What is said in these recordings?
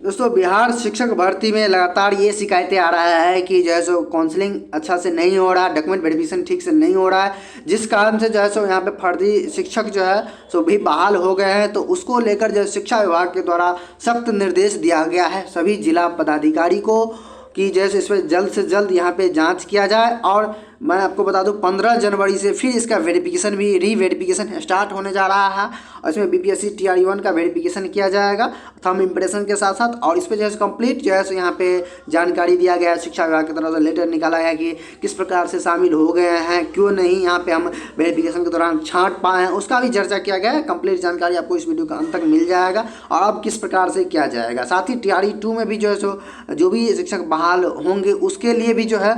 दोस्तों, बिहार शिक्षक भर्ती में लगातार ये शिकायतें आ रहा है कि जो है सो काउंसलिंग अच्छा से नहीं हो रहा, डॉक्यूमेंट वेरिफिकेशन ठीक से नहीं हो रहा है, जिस कारण से जो है सो यहाँ पे फर्जी शिक्षक जो है सो भी बहाल हो गए हैं। तो उसको लेकर जो शिक्षा विभाग के द्वारा सख्त निर्देश दिया गया है सभी जिला पदाधिकारी को कि जैसे इस पर जल्द से जल्द यहाँ पे जांच किया जाए। और मैं आपको बता दूं 15 जनवरी से फिर इसका वेरिफिकेशन भी रीवेरिफिकेशन स्टार्ट होने जा रहा है और इसमें बीपीएससी TRE 1 का वेरिफिकेशन किया जाएगा थंब इम्प्रेशन के साथ साथ। और इस पर जो है कंप्लीट जो है यहाँ पे जानकारी दिया गया है, शिक्षा विभाग की तरफ से लेटर निकाला गया कि किस प्रकार से शामिल हो गए हैं, क्यों नहीं यहाँ पे हम वेरिफिकेशन के दौरान छांट पाए हैं, उसका भी चर्चा किया गया है। कंप्लीट जानकारी आपको इस वीडियो का अंत तक मिल जाएगा और अब किस प्रकार से किया जाएगा। साथ ही TRE 2 में भी जो है सो जो भी शिक्षक बहाल होंगे उसके लिए भी जो है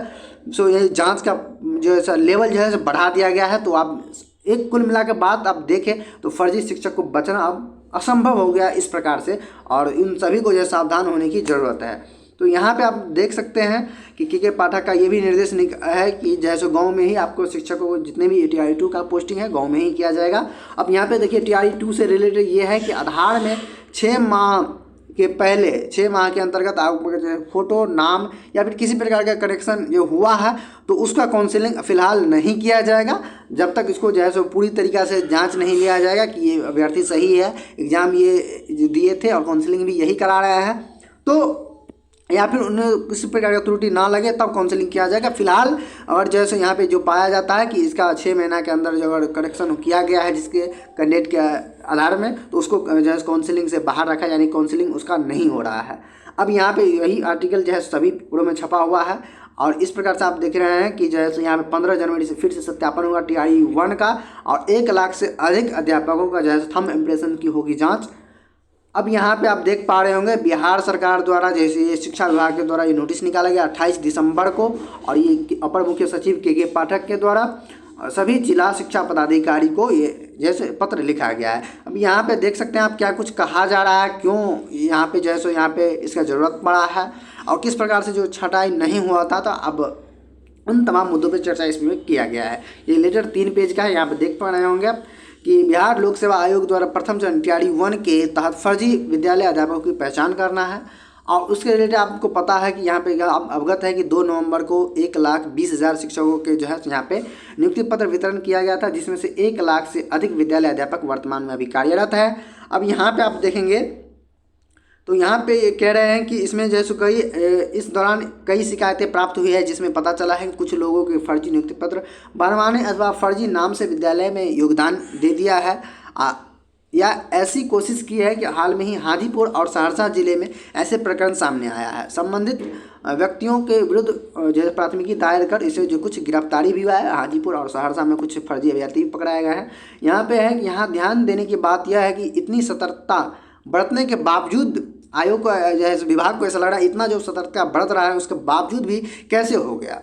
सो ये जांच का जो है लेवल जो है बढ़ा दिया गया है। तो आप एक कुल मिला के बात आप देखें तो फर्जी शिक्षक को बचना अब असंभव हो गया इस प्रकार से, और इन सभी को जो है सावधान होने की ज़रूरत है। तो यहाँ पे आप देख सकते हैं कि के पाठक का ये भी निर्देश है कि जैसे गांव में ही आपको शिक्षकों को जितने भी TRE 2 का पोस्टिंग है गांव में ही किया जाएगा। अब यहाँ पे देखिए TRE 2 से रिलेटेड ये है कि आधार में 6 माह के पहले 6 माह के अंतर्गत आपको फोटो, नाम या फिर किसी प्रकार का करेक्शन जो हुआ है तो उसका काउंसलिंग फिलहाल नहीं किया जाएगा जब तक इसको जो है सो पूरी तरीक़ा से जांच नहीं लिया जाएगा कि ये अभ्यर्थी सही है, एग्ज़ाम ये दिए थे और काउंसलिंग भी यही करा रहे हैं, तो या फिर उन्हें किसी प्रकार का त्रुटि ना लगे तब काउंसलिंग किया जाएगा। फिलहाल और जैसे यहाँ पे जो पाया जाता है कि इसका 6 महीना के अंदर जो अगर करेक्शन किया गया है जिसके कैंडिडेट के आधार में तो उसको जो है काउंसलिंग से बाहर रखा, यानी काउंसलिंग उसका नहीं हो रहा है। अब यहाँ पे यही आर्टिकल जो है सभी पूर्व में छपा हुआ है और इस प्रकार से आप देख रहे हैं कि जो है यहाँ पे 15 जनवरी से फिर से सत्यापन होगा TRE 1 का और 1 लाख से अधिक अध्यापकों का जो है थंब इम्प्रेशन की होगी जाँच। अब यहाँ पे आप देख पा रहे होंगे बिहार सरकार द्वारा जैसे ये शिक्षा विभाग के द्वारा ये नोटिस निकाला गया 28 दिसंबर को और ये अपर मुख्य सचिव के पाठक के द्वारा सभी जिला शिक्षा पदाधिकारी को ये जैसे पत्र लिखा गया है। अब यहाँ पे देख सकते हैं आप क्या कुछ कहा जा रहा है, क्यों यहाँ पे जो है सो यहाँ पे इसका ज़रूरत पड़ा है और किस प्रकार से जो छँटाई नहीं हुआ था तो अब उन तमाम मुद्दों पर चर्चा इसमें किया गया है। ये लेटर 3 पेज का है, यहाँ पे देख पा रहे होंगे आप कि बिहार लोक सेवा आयोग द्वारा प्रथम चरण TRE 1 के तहत फर्जी विद्यालय अध्यापकों की पहचान करना है। और उसके रिलेटेड आपको पता है कि यहाँ पे आप अवगत है कि 2 नवंबर को 1,20,000 शिक्षकों के जो है यहाँ पे नियुक्ति पत्र वितरण किया गया था, जिसमें से 1 लाख से अधिक विद्यालय अध्यापक वर्तमान में अभी कार्यरत है। अब यहाँ पे आप देखेंगे तो यहाँ पे ये कह रहे हैं कि इसमें जैसे इस दौरान कई शिकायतें प्राप्त हुई है जिसमें पता चला है कि कुछ लोगों के फर्जी नियुक्ति पत्र बनवाने अथवा फर्जी नाम से विद्यालय में योगदान दे दिया है या ऐसी कोशिश की है कि हाल में ही हाजीपुर और सहरसा जिले में ऐसे प्रकरण सामने आया है। संबंधित व्यक्तियों के विरुद्ध जो है प्राथमिकी दायर कर इसे जो कुछ गिरफ्तारी भी हुआ है। हाजीपुर और सहरसा में कुछ फर्जी अभ्यर्थी भी पकड़ाया गया है। यहाँ पे है कि यहाँ ध्यान देने की बात यह है कि इतनी सतर्कता बरतने के बावजूद आयोग को जो है विभाग को ऐसा लग रहा है इतना जो सतर्कता बरत रहा है उसके बावजूद भी कैसे हो गया।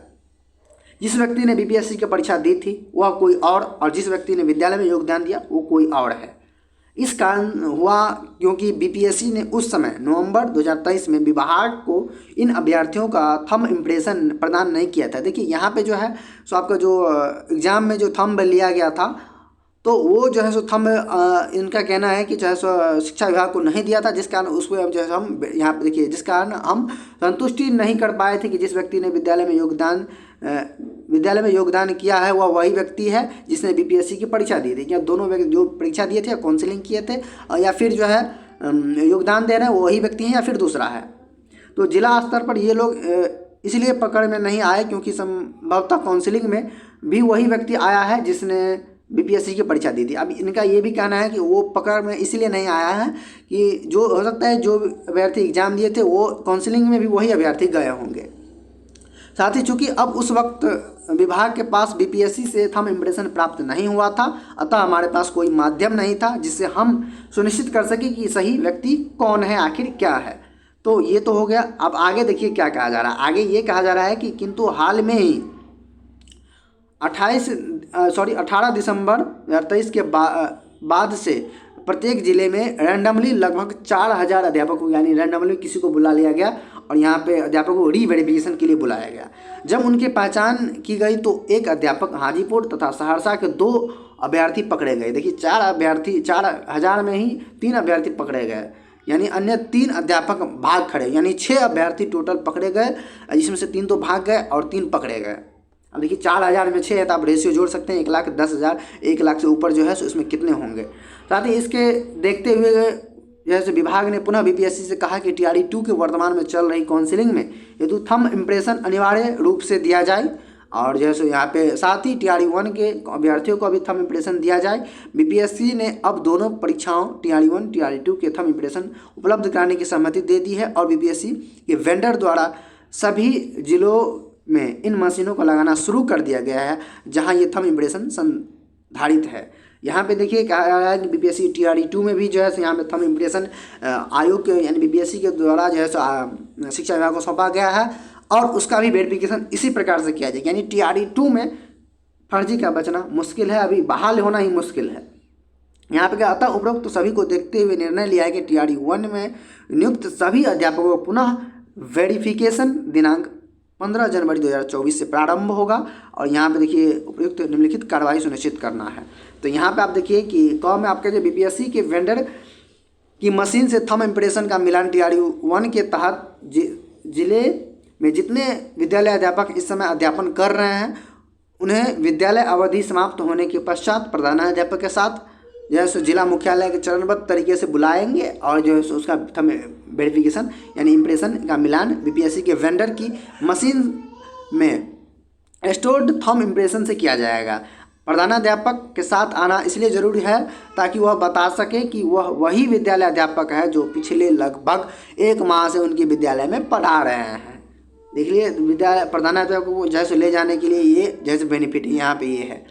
जिस व्यक्ति ने BPSC की परीक्षा दी थी वह कोई और जिस व्यक्ति ने विद्यालय में योगदान दिया वो कोई और है। इस कारण हुआ क्योंकि BPSC ने उस समय नवंबर 2023 में विभाग को इन अभ्यर्थियों का थंब इम्प्रेशन प्रदान नहीं किया था। देखिए यहाँ पे जो है सो आपका जो एग्ज़ाम में जो थंब लिया गया था तो वो जो है सो थंब इनका कहना है कि जो है सो शिक्षा विभाग को नहीं दिया था, जिस कारण उसको जो है हम यहाँ पे देखिए जिस कारण हम संतुष्टि नहीं कर पाए थे कि जिस व्यक्ति ने विद्यालय में योगदान किया है वह वही व्यक्ति है जिसने BPSC की परीक्षा दी थी। क्या दोनों व्यक्ति जो परीक्षा दिए थे या काउंसलिंग किए थे या फिर जो है योगदान दे रहे हैं वो वही व्यक्ति हैं या फिर दूसरा है। तो जिला स्तर पर ये लोग इसलिए पकड़ में नहीं आए क्योंकि संभवतः काउंसलिंग में भी वही व्यक्ति आया है जिसने BPSC की परीक्षा दी थी। अब इनका ये भी कहना है कि वो पकड़ में इसलिए नहीं आया है कि जो हो सकता है जो अभ्यर्थी एग्जाम दिए थे वो काउंसलिंग में भी वही अभ्यर्थी गए होंगे। साथ ही चूँकि अब उस वक्त विभाग के पास BPSC से थंब इम्प्रेशन प्राप्त नहीं हुआ था, अतः हमारे पास कोई माध्यम नहीं था जिससे हम सुनिश्चित कर सकें कि सही व्यक्ति कौन है, आखिर क्या है। तो ये तो हो गया। अब आगे देखिए क्या कहा जा रहा है। आगे ये कहा जा रहा है कि किंतु हाल में ही 18 दिसंबर 2023 के बाद से प्रत्येक जिले में रैंडमली लगभग 4,000 अध्यापकों यानी रैंडमली किसी को बुला लिया गया और यहाँ पे अध्यापकों को रीवेरिफिकेशन के लिए बुलाया गया। जब उनकी पहचान की गई तो एक अध्यापक हाजीपुर तथा सहरसा के 2 अभ्यर्थी पकड़े गए। देखिए 4,000 में ही 3 अभ्यर्थी पकड़े गए। यानी अन्य 3 अध्यापक भाग खड़े, यानी 6 अभ्यर्थी टोटल पकड़े गए, जिसमें से 3 तो भाग गए और 3 पकड़े गए। अब देखिए 4000 में 6 है तो आप रेशियो जोड़ सकते हैं, 1,10,000, 1 लाख से ऊपर जो है सो इसमें कितने होंगे। साथ ही इसके देखते हुए जैसे विभाग ने पुनः बीपीएससी से कहा कि टीआरई 2 के वर्तमान में चल रही काउंसिलिंग में हेतु थंब इम्प्रेशन अनिवार्य रूप से दिया जाए, और जैसे यहाँ पे साथ ही टीआरई 1 के अभ्यर्थियों को अभी थंब इम्प्रेशन दिया जाए। बीपीएससी ने अब दोनों परीक्षाओं टीआरई 1 टीआरई 2 के थंब इम्प्रेशन उपलब्ध कराने की सहमति दे दी है, और बीपीएससी के वेंडर द्वारा सभी जिलों में इन मशीनों को लगाना शुरू कर दिया गया है जहाँ ये थंब इम्प्रेशन संधारित है। यहाँ पे देखिए कहा जा रहा है कि बीपीएससी टीआरई 2 में भी जो है यहाँ पे थंब इम्प्रेशन आयोग के यानी बीपीएससी के द्वारा जो है शिक्षा विभाग को सौंपा गया है, और उसका भी वेरिफिकेशन इसी प्रकार से किया जाएगा। यानी टीआरई 2 में फर्जी का बचना मुश्किल है, अभी बहाल होना ही मुश्किल है। यहाँ पे क्या आता है, उपरोक्त सभी को देखते हुए निर्णय लिया है कि टीआरई 1 में नियुक्त सभी अध्यापकों को पुनः वेरिफिकेशन दिनांक 15 जनवरी 2024 से प्रारंभ होगा, और यहाँ पे देखिए उपयुक्त निम्नलिखित कार्रवाई सुनिश्चित करना है। तो यहाँ पे आप देखिए कि कौ में आपके जो बीपीएससी के वेंडर की मशीन से थंब इम्प्रेशन का मिलान टीआरई 1 के तहत जिले में जितने विद्यालय अध्यापक इस समय अध्यापन कर रहे हैं उन्हें विद्यालय अवधि समाप्त होने के पश्चात प्रधानाध्यापक के साथ जो है सो जिला मुख्यालय के चरणबद्ध तरीके से बुलाएंगे, और जो है सो उसका थंब वेरिफिकेशन यानी इम्प्रेशन का मिलान बीपीएससी के वेंडर की मशीन में स्टोर्ड थंब इम्प्रेशन से किया जाएगा। प्रधानाध्यापक के साथ आना इसलिए ज़रूरी है ताकि वह बता सके कि वह वही विद्यालय अध्यापक है जो पिछले लगभग 1 माह से उनके विद्यालय में पढ़ा रहे हैं। देख लिए विद्यालय प्रधानाध्यापक को जैसे ले जाने के लिए ये जैसे बेनिफिट यहाँ पे ये है।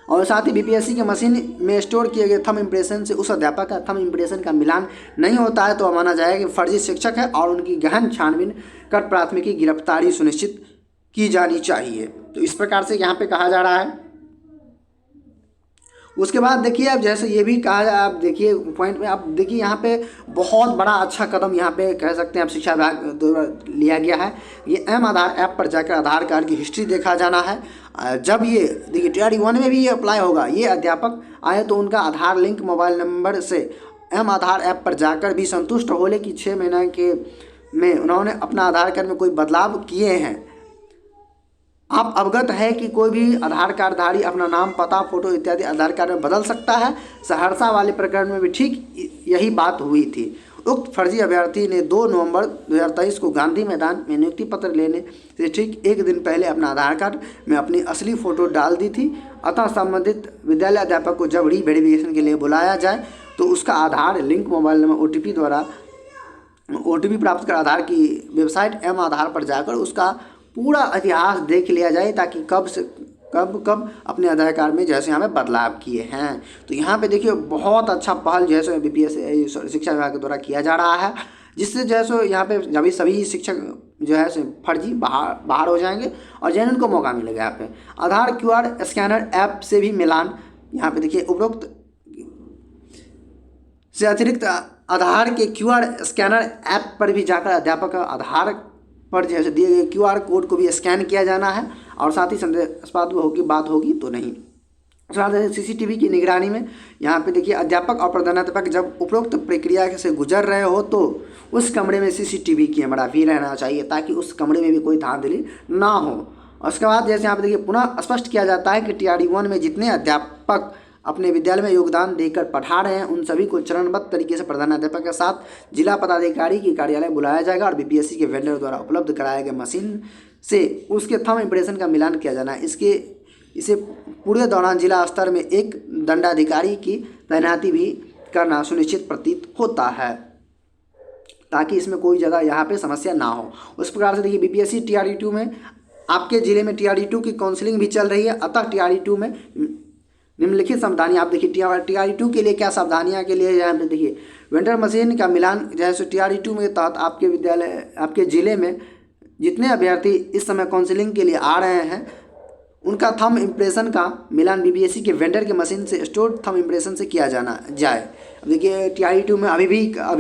और साथ ही बीपीएससी के मशीन में स्टोर किए गए थंब इम्प्रेशन से उस अध्यापक का थंब इम्प्रेशन का मिलान नहीं होता है तो माना जाएगा कि फर्जी शिक्षक है, और उनकी गहन छानबीन कर प्राथमिकी गिरफ्तारी सुनिश्चित की जानी चाहिए। तो इस प्रकार से यहाँ पे कहा जा रहा है। उसके बाद देखिए अब जैसे ये भी कहा जाए, आप देखिए पॉइंट में आप देखिए यहाँ पे बहुत बड़ा अच्छा कदम यहाँ पे कह सकते हैं आप शिक्षा विभाग द्वारा लिया गया है। ये एम आधार ऐप पर जाकर आधार कार्ड की हिस्ट्री देखा जाना है। जब ये देखिए टीआरई 1 में भी ये अप्लाई होगा, ये अध्यापक आए तो उनका आधार लिंक मोबाइल नंबर से एम आधार ऐप पर जाकर भी संतुष्ट हो ले कि 6 महीने के में उन्होंने अपना आधार कार्ड में कोई बदलाव किए हैं। आप अवगत है कि कोई भी आधार कार्डधारी अपना नाम, पता, फोटो इत्यादि आधार कार्ड में बदल सकता है। सहरसा वाले प्रकरण में भी ठीक यही बात हुई थी। उक्त फर्जी अभ्यर्थी ने 2 नवंबर 2023 को गांधी मैदान में नियुक्ति पत्र लेने से ठीक 1 दिन पहले अपना आधार कार्ड में अपनी असली फ़ोटो डाल दी थी। अतः संबंधित विद्यालय अध्यापक को जब रीवेरिफिकेशन के लिए बुलाया जाए तो उसका आधार लिंक मोबाइल नंबर ओटीपी द्वारा ओटीपी प्राप्त कर आधार की वेबसाइट एम आधार पर जाकर उसका पूरा इतिहास देख लिया जाए ताकि कब अपने आधार कार्ड में जैसे यहाँ पे बदलाव किए हैं। तो यहाँ पे देखिए बहुत अच्छा पहल जैसे बीपीएससी शिक्षा विभाग के द्वारा किया जा रहा है, जिससे जैसे यहाँ पे जब सभी शिक्षक जो है फर्जी बाहर हो जाएंगे और जैन उनको मौका मिलेगा। यहाँ पे आधार क्यूआर स्कैनर ऐप से भी मिलान, यहाँ पे देखिए उपरोक्त से अतिरिक्त आधार के क्यूआर स्कैनर ऐप पर भी जाकर अध्यापक आधार पर जैसे दिए गए क्यूआर कोड को भी स्कैन किया जाना है, और साथ ही संदेहास्पद बात होगी तो नहीं। साथ ही सीसीटीवी की निगरानी में यहाँ पे देखिए अध्यापक और प्रधानाध्यापक जब उपरोक्त प्रक्रिया से गुजर रहे हो तो उस कमरे में सीसीटीवी कैमरा भी रहना चाहिए ताकि उस कमरे में भी कोई धांधली ना हो। उसके बाद जैसे यहाँ पे देखिए पुनः स्पष्ट किया जाता है कि टीआरई 1 में जितने अध्यापक अपने विद्यालय में योगदान देकर पढ़ा रहे हैं उन सभी को चरणबद्ध तरीके से प्रधानाध्यापक के साथ जिला पदाधिकारी की कार्यालय बुलाया जाएगा, और बीपीएससी के वेंडर द्वारा उपलब्ध कराए गए मशीन से उसके थंब इम्प्रेशन का मिलान किया जाना है। इसे पूरे दौरान जिला स्तर में एक दंडाधिकारी की तैनाती भी करना सुनिश्चित प्रतीत होता है ताकि इसमें कोई ज़्यादा यहाँ पे समस्या ना हो। उस प्रकार से देखिए बीपीएससी टीआरई 2 में आपके ज़िले में टीआरई 2 की काउंसलिंग भी चल रही है। अतः टीआरई 2 में निम्नलिखित सावधानियाँ आप देखिए टीआरई 2 के लिए क्या सावधानियाँ के लिए यहाँ पे देखिए वेंडर मशीन का मिलान जैसे टीआरई 2 में तहत आपके विद्यालय आपके ज़िले में जितने अभ्यर्थी इस समय काउंसलिंग के लिए आ रहे हैं उनका थंब इम्प्रेशन का मिलान बीपीएससी के वेंडर के मशीन से स्टोर्ड थंब इम्प्रेशन से किया जाना जाए। अब देखिए टीआरई 2 में अभी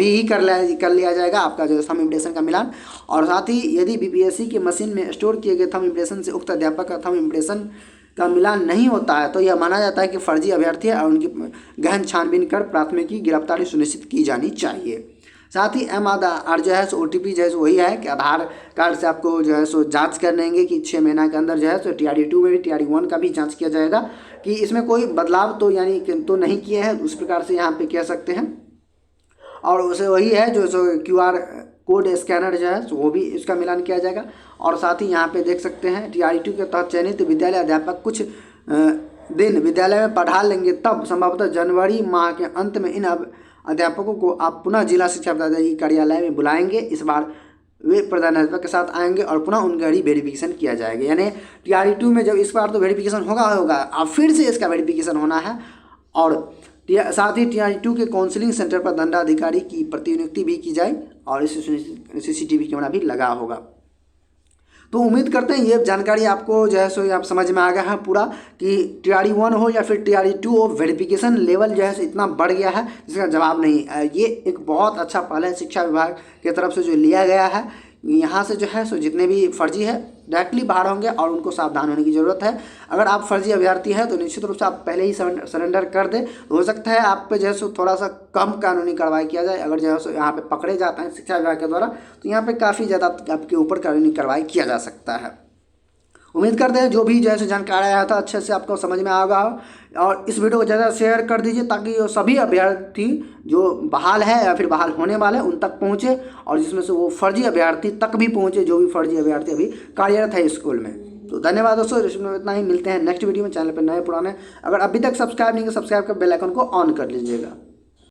ही कर लिया जाएगा आपका जो थंब इम्प्रेशन का मिलान, और साथ ही यदि बीपीएससी के मशीन में स्टोर किए गए थंब इम्प्रेशन से उक्त अध्यापक का थंब इम्प्रेशन का मिलान नहीं होता है तो यह माना जाता है कि फर्जी अभ्यर्थी है और उनकी गहन छानबीन कर प्राथमिकी गिरफ्तारी सुनिश्चित की जानी चाहिए। साथ ही एम आधार जो है सो OTP जो है सो वही है कि आधार कार्ड से आपको जो है सो जांच कर लेंगे कि 6 महीना के अंदर जो है सो TRD2 में भी TRD1 का भी जांच किया जाएगा कि इसमें कोई बदलाव तो यानी कि तो नहीं किए हैं, उस प्रकार से यहाँ पे कह सकते हैं। और उसे वही है जो सो QR कोड स्कैनर जो है वो भी इसका मिलान किया जाएगा। और साथ ही यहाँ पे देख सकते हैं TRD2 के तहत चयनित विद्यालय अध्यापक कुछ दिन विद्यालय में पढ़ा लेंगे, तब संभवतः जनवरी माह के अंत में इन अध्यापकों को आप पुनः जिला शिक्षा पदाधिकारी कार्यालय में बुलाएंगे। इस बार वे प्रधानाध्यापक के साथ आएंगे और पुनः उनका वेरिफिकेशन किया जाएगा। यानी TRD2 में जब इस बार तो वेरिफिकेशन होगा अब फिर से इसका वेरिफिकेशन होना है। और साथ ही TRD2 के काउंसलिंग सेंटर पर दंडाधिकारी की प्रतिनियुक्ति भी की जाए और इस CCTV कैमरा भी लगा होगा। तो उम्मीद करते हैं ये जानकारी आपको जो है सो आप समझ में आ गया है पूरा कि TRD1 हो या फिर TRD2 हो, वेरिफिकेशन लेवल जो है सो इतना बढ़ गया है जिसका जवाब नहीं। ये एक बहुत अच्छा पहल है शिक्षा विभाग की तरफ से जो लिया गया है। यहाँ से जो है सो जितने भी फर्जी है डायरेक्टली बाहर होंगे और उनको सावधान होने की ज़रूरत है। अगर आप फर्जी अभ्यर्थी हैं तो निश्चित रूप से आप पहले ही सरेंडर कर दें, तो हो सकता है आप पे जो है सो थोड़ा सा कम कानूनी कार्रवाई किया जाए। अगर जो है सो यहाँ पे पकड़े जाते हैं शिक्षा विभाग के द्वारा तो यहाँ पे काफ़ी ज़्यादा आपके ऊपर कानूनी कार्रवाई किया जा सकता है। उम्मीद करते हैं जो भी जो है जानकारी आया था अच्छे से आपको समझ में आ गया हो। और इस वीडियो को ज़्यादा शेयर कर दीजिए ताकि सभी अभ्यर्थी जो बहाल है या फिर बहाल होने वाले उन तक पहुंचे, और जिसमें से वो फर्जी अभ्यर्थी तक भी पहुंचे जो भी फर्जी अभ्यर्थी अभी कार्यरत है स्कूल में। तो धन्यवाद दोस्तों, इस वीडियो में इतना ही। मिलते हैं नेक्स्ट वीडियो में। चैनल पर नए पुराने अगर अभी तक सब्सक्राइब नहीं किया सब्सक्राइब कर बेल आइकन को ऑन कर लीजिएगा।